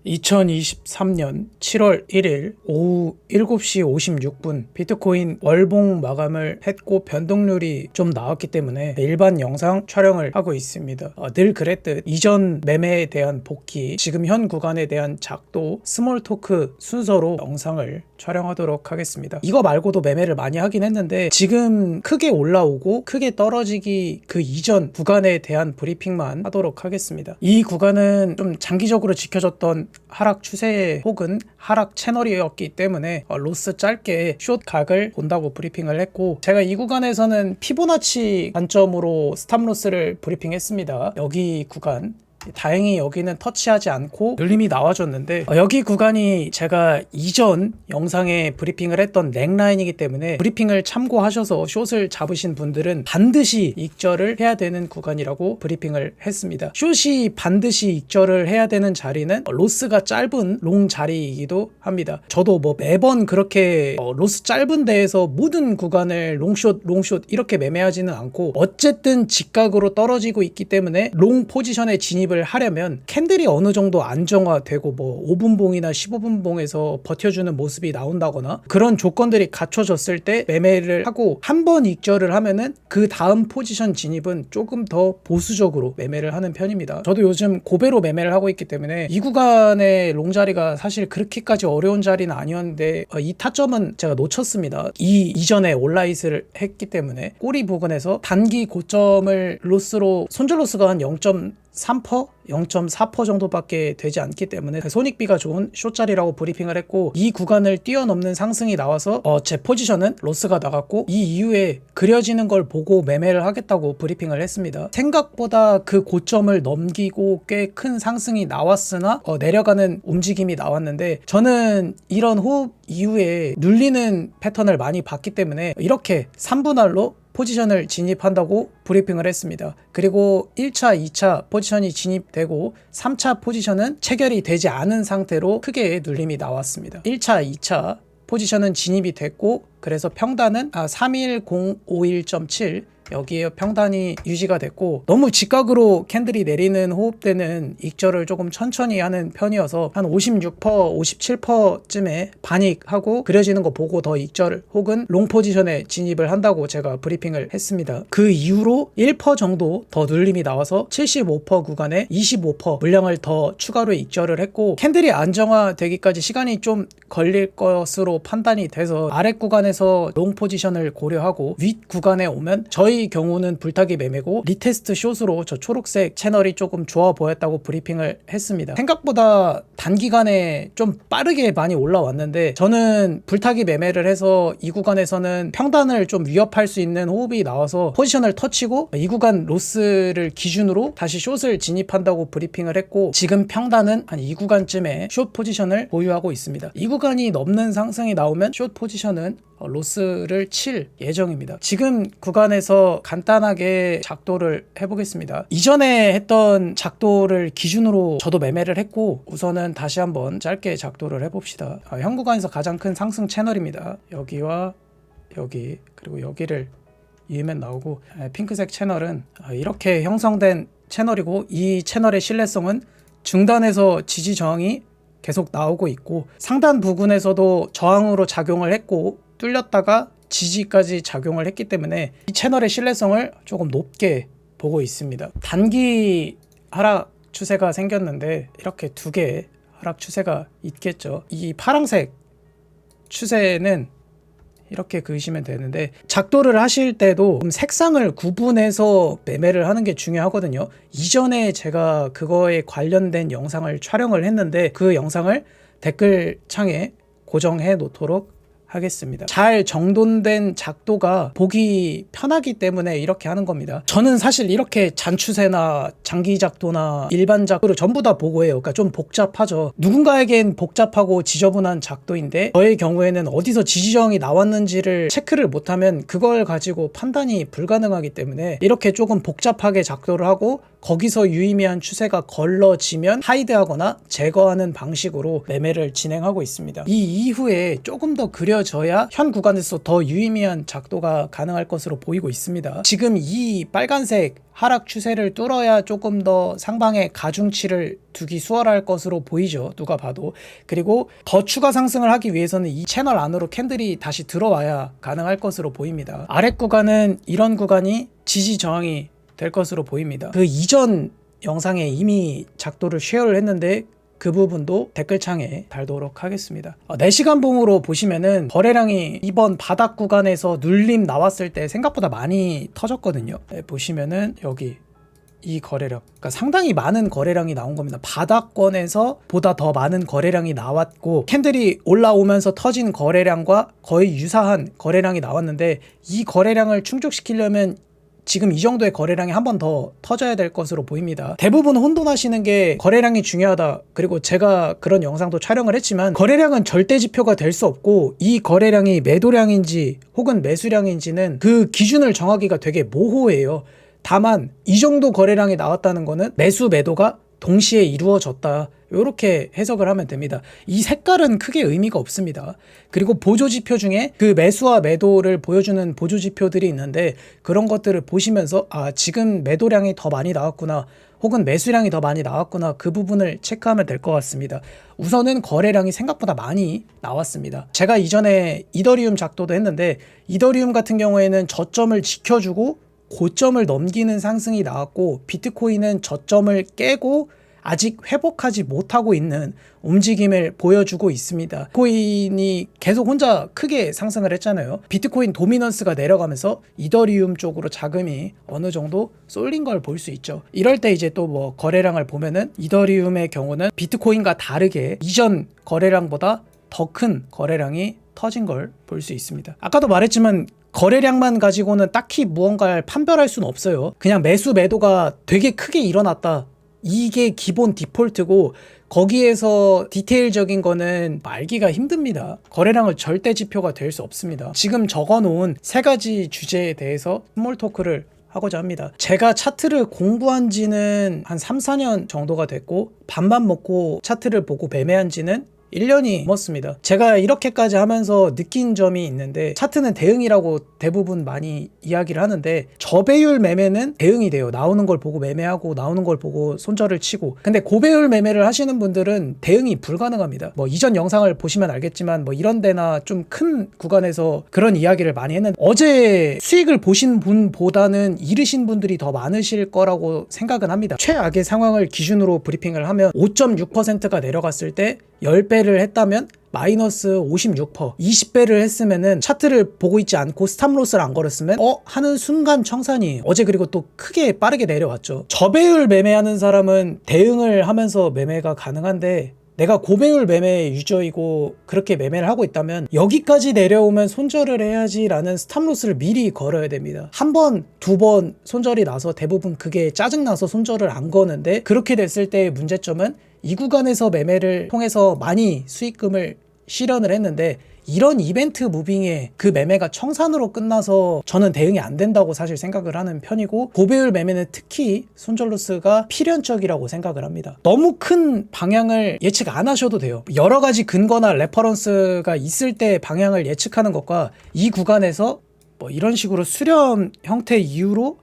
2023년 7월 1일 오후 7시 56분 비트코인 월봉 마감을 했고 변동률이 좀 나왔기 때문에 일반 영상 촬영을 하고 있습니다. 늘 그랬듯 이전 매매에 대한 복귀, 지금 현 구간에 대한 작도, 스몰 토크 순서로 영상을 촬영하도록 하겠습니다. 이거 말고도 매매를 많이 하긴 했는데 지금 크게 올라오고 크게 떨어지기 그 이전 구간에 대한 브리핑만 하도록 하겠습니다. 이 구간은 좀 장기적으로 지켜졌던 하락 추세 혹은 하락 채널이었기 때문에 로스 짧게 숏 각을 본다고 브리핑을 했고, 제가 이 구간에서는 피보나치 관점으로 스탑로스를 브리핑했습니다. 여기 구간 다행히 여기는 터치하지 않고 눌림이 나와줬는데, 여기 구간이 제가 이전 영상에 브리핑을 했던 넥라인이기 때문에 브리핑을 참고하셔서 숏을 잡으신 분들은 반드시 익절을 해야 되는 구간이라고 브리핑을 했습니다. 숏이 반드시 익절을 해야 되는 자리는 로스가 짧은 롱 자리이기도 합니다. 저도 매번 그렇게 로스 짧은 데에서 모든 구간을 롱숏 이렇게 매매하지는 않고, 어쨌든 직각으로 떨어지고 있기 때문에 롱 포지션에 진입을 하려면 캔들이 어느 정도 안정화되고 5분봉이나 15분봉에서 버텨주는 모습이 나온다거나 그런 조건들이 갖춰졌을 때 매매를 하고, 한 번 익절을 하면은 그 다음 포지션 진입은 조금 더 보수적으로 매매를 하는 편입니다. 저도 요즘 고배로 매매를 하고 있기 때문에 이 구간의 롱 자리가 사실 그렇게까지 어려운 자리는 아니었는데 이 타점은 제가 놓쳤습니다. 이전에 온라잇을 했기 때문에 꼬리 부근에서 단기 고점을 로스로, 손절 로스가 한 0.3%? 0.4% 정도밖에 되지 않기 때문에 손익비가 좋은 숏자리라고 브리핑을 했고, 이 구간을 뛰어넘는 상승이 나와서 제 포지션은 로스가 나갔고, 이 이후에 그려지는 걸 보고 매매를 하겠다고 브리핑을 했습니다. 생각보다 그 고점을 넘기고 꽤 큰 상승이 나왔으나 내려가는 움직임이 나왔는데, 저는 이런 호흡 이후에 눌리는 패턴을 많이 봤기 때문에 이렇게 3분할로 포지션을 진입한다고 브리핑을 했습니다. 그리고 1차, 2차 포지션이 진입되고 3차 포지션은 체결이 되지 않은 상태로 크게 눌림이 나왔습니다. 1차, 2차 포지션은 진입이 됐고, 그래서 평단은 31051.7 여기에 평단이 유지가 됐고, 너무 직각으로 캔들이 내리는 호흡 때는 익절을 조금 천천히 하는 편이어서 한 56%, 57%쯤에 반익하고 그려지는 거 보고 더 익절 혹은 롱 포지션에 진입을 한다고 제가 브리핑을 했습니다. 그 이후로 1% 정도 더 눌림이 나와서 75% 구간에 25% 물량을 더 추가로 익절을 했고, 캔들이 안정화되기까지 시간이 좀 걸릴 것으로 판단이 돼서 아랫 구간에서 롱 포지션을 고려하고, 윗 구간에 오면 저희 경우는 불타기 매매고 리테스트 숏으로 저 초록색 채널이 조금 좋아 보였다고 브리핑을 했습니다. 생각보다 단기간에 좀 빠르게 많이 올라왔는데, 저는 불타기 매매를 해서 이 구간에서는 평단을 좀 위협할 수 있는 호흡이 나와서 포지션을 터치고 이 구간 로스를 기준으로 다시 숏을 진입한다고 브리핑을 했고, 지금 평단은 한 이 구간쯤에 숏 포지션을 보유하고 있습니다. 이 구간이 넘는 상승이 나오면 숏 포지션은 로스를 칠 예정입니다. 지금 구간에서 간단하게 작도를 해보겠습니다. 이전에 했던 작도를 기준으로 저도 매매를 했고, 우선은 다시 한번 짧게 작도를 해봅시다. 현 구간에서 가장 큰 상승 채널입니다. 여기와 여기, 그리고 여기를 이으면 나오고, 핑크색 채널은 이렇게 형성된 채널이고, 이 채널의 신뢰성은 중단에서 지지 저항이 계속 나오고 있고, 상단 부근에서도 저항으로 작용을 했고 뚫렸다가 지지까지 작용을 했기 때문에 이 채널의 신뢰성을 조금 높게 보고 있습니다. 단기 하락 추세가 생겼는데 이렇게 두 개의 하락 추세가 있겠죠. 이 파란색 추세는 이렇게 그으시면 되는데, 작도를 하실 때도 색상을 구분해서 매매를 하는 게 중요하거든요. 이전에 제가 그거에 관련된 영상을 촬영을 했는데 그 영상을 댓글창에 고정해 놓도록 하겠습니다. 잘 정돈된 작도가 보기 편하기 때문에 이렇게 하는 겁니다. 저는 사실 이렇게 잔추세나 장기 작도나 일반 작도를 전부 다 보고 해요. 그러니까 좀 복잡하죠. 누군가에겐 복잡하고 지저분한 작도인데, 저의 경우에는 어디서 지지저항이 나왔는지를 체크를 못하면 그걸 가지고 판단이 불가능하기 때문에 이렇게 조금 복잡하게 작도를 하고, 거기서 유의미한 추세가 걸러지면 하이드하거나 제거하는 방식으로 매매를 진행하고 있습니다. 이 이후에 조금 더 그려진 보여져야 현 구간에서 더 유의미한 작도가 가능할 것으로 보이고 있습니다. 지금 이 빨간색 하락 추세를 뚫어야 조금 더 상방에 가중치를 두기 수월할 것으로 보이죠. 누가 봐도. 그리고 더 추가 상승을 하기 위해서는 이 채널 안으로 캔들이 다시 들어와야 가능할 것으로 보입니다. 아랫 구간은 이런 구간이 지지 저항이 될 것으로 보입니다. 그 이전 영상에 이미 작도를 쉐어를 했는데 그 부분도 댓글창에 달도록 하겠습니다. 4시간 봉으로 보시면은 거래량이 이번 바닥 구간에서 눌림 나왔을 때 생각보다 많이 터졌거든요. 네, 보시면은 여기 이 거래량, 그러니까 상당히 많은 거래량이 나온 겁니다. 바닥권에서 보다 더 많은 거래량이 나왔고 캔들이 올라오면서 터진 거래량과 거의 유사한 거래량이 나왔는데 이 거래량을 충족시키려면 지금 이 정도의 거래량이 한 번 더 터져야 될 것으로 보입니다. 대부분 혼돈하시는 게 거래량이 중요하다. 그리고 제가 그런 영상도 촬영을 했지만 거래량은 절대 지표가 될 수 없고 이 거래량이 매도량인지 혹은 매수량인지는 그 기준을 정하기가 되게 모호해요. 다만 이 정도 거래량이 나왔다는 거는 매수 매도가 동시에 이루어졌다. 이렇게 해석을 하면 됩니다. 이 색깔은 크게 의미가 없습니다. 그리고 보조지표 중에 그 매수와 매도를 보여주는 보조지표들이 있는데 그런 것들을 보시면서 지금 매도량이 더 많이 나왔구나 혹은 매수량이 더 많이 나왔구나 그 부분을 체크하면 될 것 같습니다. 우선은 거래량이 생각보다 많이 나왔습니다. 제가 이전에 이더리움 작도도 했는데 이더리움 같은 경우에는 저점을 지켜주고 고점을 넘기는 상승이 나왔고 비트코인은 저점을 깨고 아직 회복하지 못하고 있는 움직임을 보여주고 있습니다. 비트코인이 계속 혼자 크게 상승을 했잖아요. 비트코인 도미넌스가 내려가면서 이더리움 쪽으로 자금이 어느 정도 쏠린 걸 볼 수 있죠. 이럴 때 이제 또 뭐 거래량을 보면은 이더리움의 경우는 비트코인과 다르게 이전 거래량보다 더 큰 거래량이 터진 걸 볼 수 있습니다. 아까도 말했지만 거래량만 가지고는 딱히 무언가를 판별할 수는 없어요. 그냥 매수 매도가 되게 크게 일어났다. 이게 기본 디폴트고 거기에서 디테일적인 거는 알기가 힘듭니다. 거래량은 절대 지표가 될 수 없습니다. 지금 적어놓은 3가지 주제에 대해서 스몰 토크를 하고자 합니다. 제가 차트를 공부한 지는 한 3, 4년 정도가 됐고 밥만 먹고 차트를 보고 매매한 지는 1년이 넘었습니다. 제가 이렇게까지 하면서 느낀 점이 있는데 차트는 대응이라고 대부분 많이 이야기를 하는데 저배율 매매는 대응이 돼요. 나오는 걸 보고 매매하고 나오는 걸 보고 손절을 치고. 근데 고배율 매매를 하시는 분들은 대응이 불가능합니다. 뭐 이전 영상을 보시면 알겠지만 뭐 이런 데나 좀 큰 구간에서 그런 이야기를 많이 했는데 어제 수익을 보신 분보다는 잃으신 분들이 더 많으실 거라고 생각은 합니다. 최악의 상황을 기준으로 브리핑을 하면 5.6%가 내려갔을 때 10배를 했다면 마이너스 56%, 20배를 했으면은 차트를 보고 있지 않고 스탑로스를 안 걸었으면 하는 순간 청산이에요. 어제 그리고 또 크게 빠르게 내려왔죠. 저배율 매매하는 사람은 대응을 하면서 매매가 가능한데 내가 고배율 매매 유저이고 그렇게 매매를 하고 있다면 여기까지 내려오면 손절을 해야지라는 스탑로스를 미리 걸어야 됩니다. 한 번, 두 번 손절이 나서 대부분 그게 짜증나서 손절을 안 거는데 그렇게 됐을 때의 문제점은 이 구간에서 매매를 통해서 많이 수익금을 실현을 했는데 이런 이벤트 무빙에 그 매매가 청산으로 끝나서 저는 대응이 안 된다고 사실 생각을 하는 편이고 고배율 매매는 특히 손절로스가 필연적이라고 생각을 합니다. 너무 큰 방향을 예측 안 하셔도 돼요. 여러 가지 근거나 레퍼런스가 있을 때 방향을 예측하는 것과 이 구간에서 뭐 이런 식으로 수렴 형태 이후로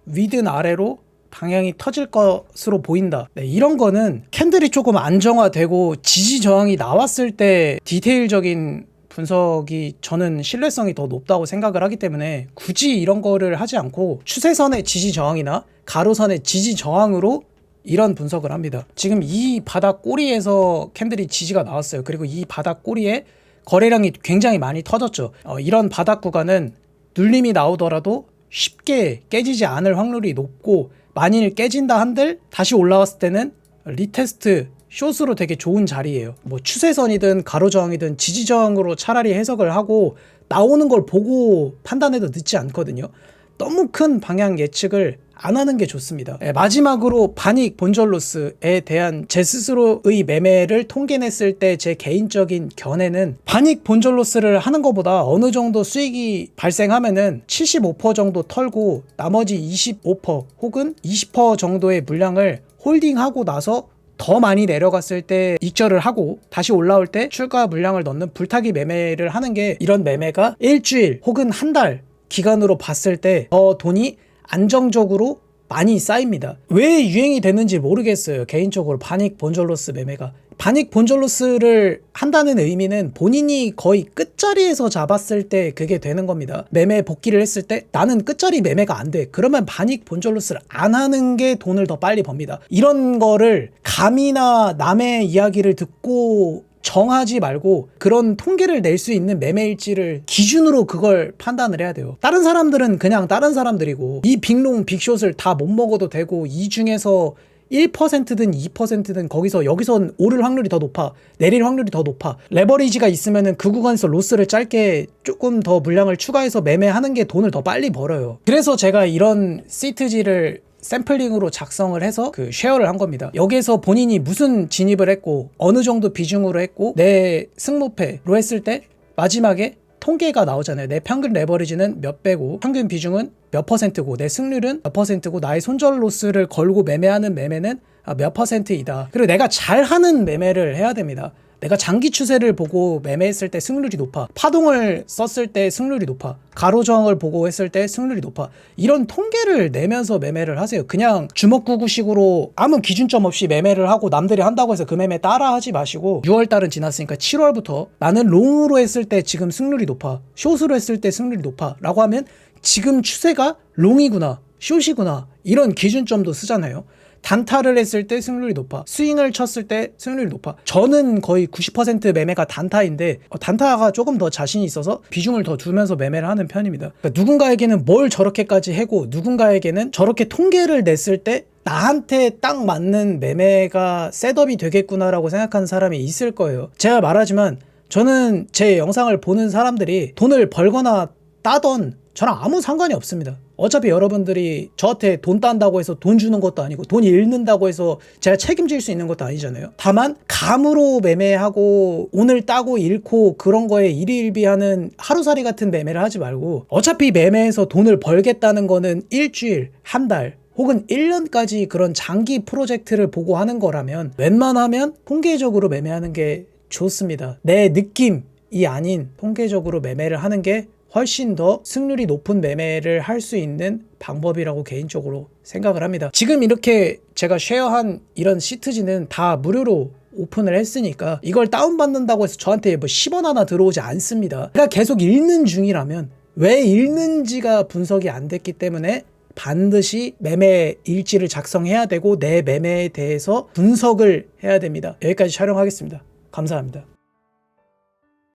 위든 아래로 방향이 터질 것으로 보인다. 네, 이런 거는 캔들이 조금 안정화되고 지지 저항이 나왔을 때 디테일적인 분석이 저는 신뢰성이 더 높다고 생각을 하기 때문에 굳이 이런 거를 하지 않고 추세선의 지지 저항이나 가로선의 지지 저항으로 이런 분석을 합니다. 지금 이 바닥 꼬리에서 캔들이 지지가 나왔어요. 그리고 이 바닥 꼬리에 거래량이 굉장히 많이 터졌죠. 이런 바닥 구간은 눌림이 나오더라도 쉽게 깨지지 않을 확률이 높고 만일 깨진다 한들 다시 올라왔을 때는 리테스트 숏으로 되게 좋은 자리예요. 뭐 추세선이든 가로저항이든 지지저항으로 차라리 해석을 하고 나오는 걸 보고 판단해도 늦지 않거든요. 너무 큰 방향 예측을 안 하는 게 좋습니다. 마지막으로 반익 본전로스에 대한 제 스스로의 매매를 통계냈을 때 제 개인적인 견해는 반익 본전로스를 하는 것보다 어느 정도 수익이 발생하면은 75% 정도 털고 나머지 25% 혹은 20% 정도의 물량을 홀딩하고 나서 더 많이 내려갔을 때 익절을 하고 다시 올라올 때 출가 물량을 넣는 불타기 매매를 하는 게, 이런 매매가 일주일 혹은 한 달 기간으로 봤을 때 더 돈이 안정적으로 많이 쌓입니다. 왜 유행이 됐는지 모르겠어요. 개인적으로 바닉 본절로스 매매가. 바닉 본절로스를 한다는 의미는 본인이 거의 끝자리에서 잡았을 때 그게 되는 겁니다. 매매 복귀를 했을 때 나는 끝자리 매매가 안 돼. 그러면 바닉 본절로스를 안 하는 게 돈을 더 빨리 법니다. 이런 거를 감이나 남의 이야기를 듣고 정하지 말고 그런 통계를 낼 수 있는 매매일지를 기준으로 그걸 판단을 해야 돼요. 다른 사람들은 그냥 다른 사람들이고, 이 빅롱 빅숏을 다 못 먹어도 되고, 이 중에서 1%든 2%든 거기서 여기선 오를 확률이 더 높아, 내릴 확률이 더 높아, 레버리지가 있으면은 그 구간에서 로스를 짧게 조금 더 물량을 추가해서 매매하는 게 돈을 더 빨리 벌어요. 그래서 제가 이런 시트지를 샘플링으로 작성을 해서 그 쉐어를 한 겁니다. 여기에서 본인이 무슨 진입을 했고 어느 정도 비중으로 했고 내 승모패로 했을 때 마지막에 통계가 나오잖아요. 내 평균 레버리지는 몇 배고 평균 비중은 몇 퍼센트고 내 승률은 몇 퍼센트고 나의 손절 로스를 걸고 매매하는 매매는 몇 퍼센트이다. 그리고 내가 잘하는 매매를 해야 됩니다. 내가 장기 추세를 보고 매매했을 때 승률이 높아, 파동을 썼을 때 승률이 높아, 가로저항을 보고 했을 때 승률이 높아, 이런 통계를 내면서 매매를 하세요. 그냥 주먹구구식으로 아무 기준점 없이 매매를 하고 남들이 한다고 해서 그 매매 따라 하지 마시고, 6월달은 지났으니까 7월부터 나는 롱으로 했을 때 지금 승률이 높아, 숏으로 했을 때 승률이 높아 라고 하면 지금 추세가 롱이구나, 숏이구나, 이런 기준점도 쓰잖아요. 단타를 했을 때 승률이 높아, 스윙을 쳤을 때 승률이 높아. 저는 거의 90% 매매가 단타인데 단타가 조금 더 자신이 있어서 비중을 더 두면서 매매를 하는 편입니다. 그러니까 누군가에게는 뭘 저렇게까지 해고 누군가에게는 저렇게 통계를 냈을 때 나한테 딱 맞는 매매가 셋업이 되겠구나라고 생각하는 사람이 있을 거예요. 제가 말하지만 저는 제 영상을 보는 사람들이 돈을 벌거나 따던 저랑 아무 상관이 없습니다. 어차피 여러분들이 저한테 돈 딴다고 해서 돈 주는 것도 아니고 돈 잃는다고 해서 제가 책임질 수 있는 것도 아니잖아요. 다만 감으로 매매하고 오늘 따고 잃고 그런 거에 일희일비하는 하루살이 같은 매매를 하지 말고, 어차피 매매해서 돈을 벌겠다는 거는 일주일, 한 달 혹은 1년까지 그런 장기 프로젝트를 보고 하는 거라면 웬만하면 통계적으로 매매하는 게 좋습니다. 내 느낌이 아닌 통계적으로 매매를 하는 게 훨씬 더 승률이 높은 매매를 할 수 있는 방법이라고 개인적으로 생각을 합니다. 지금 이렇게 제가 쉐어한 이런 시트지는 다 무료로 오픈을 했으니까 이걸 다운받는다고 해서 저한테 뭐 10원 하나 들어오지 않습니다. 제가 계속 읽는 중이라면, 왜 읽는지가 분석이 안 됐기 때문에 반드시 매매 일지를 작성해야 되고 내 매매에 대해서 분석을 해야 됩니다. 여기까지 촬영하겠습니다. 감사합니다.